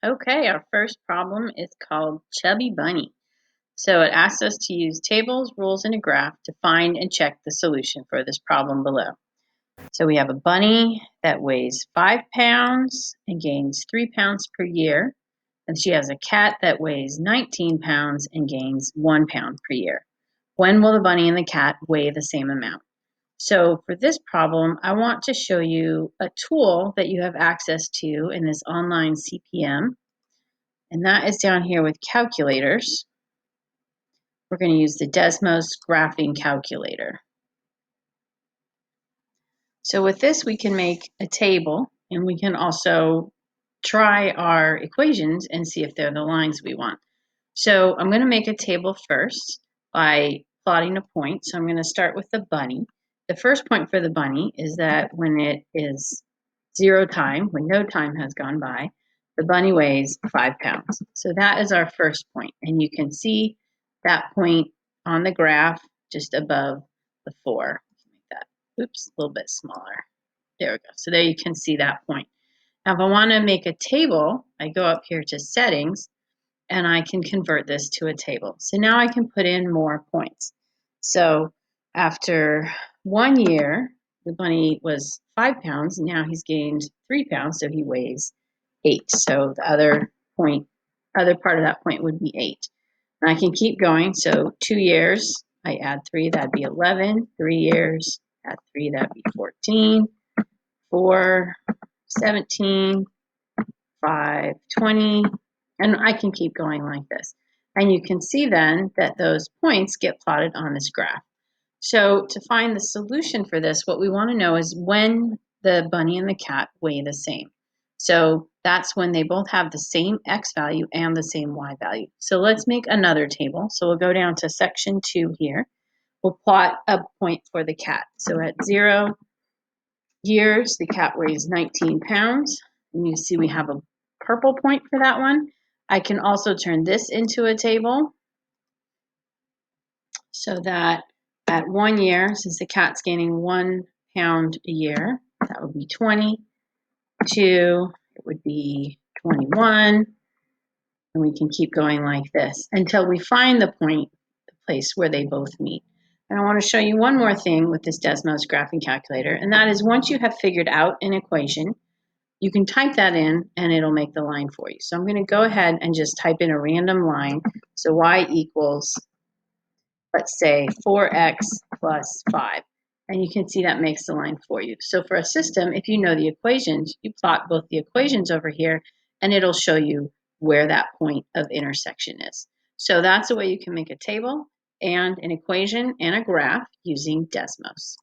Okay, our first problem is called Chubby Bunny. So it asks us to use tables, rules, and a graph to find and check the solution for this problem below. So we have a bunny that weighs 5 pounds and gains 3 pounds per year. And she has a cat that weighs 19 pounds and gains 1 pound per year. When will the bunny and the cat weigh the same amount? So for this problem, I want to show you a tool that you have access to in this online CPM. And that is down here with calculators. We're going to use the Desmos graphing calculator. So with this, we can make a table, and we can also try our equations and see if they're the lines we want. So I'm going to make a table first by plotting a point. So I'm going to start with the bunny. The first point for the bunny is that when it is 0 time, when no time has gone by, the bunny weighs 5 pounds. So that is our first point. And you can see that point on the graph just above the 4. Make that, oops, a little bit smaller. There we go. So there you can see that point. Now if I want to make a table, I go up here to settings and I can convert this to a table. So now I can put in more points. So after 1 year, the bunny was 5 pounds. Now he's gained 3 pounds, so he weighs 8. So the other part of that point would be 8. And I can keep going. So 2 years, I add 3, that'd be 11. 3 years, add 3, that'd be 14. 4, 17, 5, 20, and I can keep going like this. And you can see then that those points get plotted on this graph. So to find the solution for this, what we want to know is when the bunny and the cat weigh the same. So that's when they both have the same x value and the same y value. So let's make another table. So we'll go down to section 2 here. We'll plot a point for the cat. So at 0 years, the cat weighs 19 pounds. And you see we have a purple point for that one. I can also turn this into a table so that at 1 year, since the cat's gaining 1 pound a year, that would be 20. 2, it would be 21. And we can keep going like this until we find the point, the place where they both meet. And I want to show you one more thing with this Desmos graphing calculator, and that is once you have figured out an equation, you can type that in and it'll make the line for you. So I'm going to go ahead and just type in a random line. So y equals, let's say, 4x plus 5. And you can see that makes the line for you. So for a system, if you know the equations, you plot both the equations over here and it'll show you where that point of intersection is. So that's a way you can make a table and an equation and a graph using Desmos.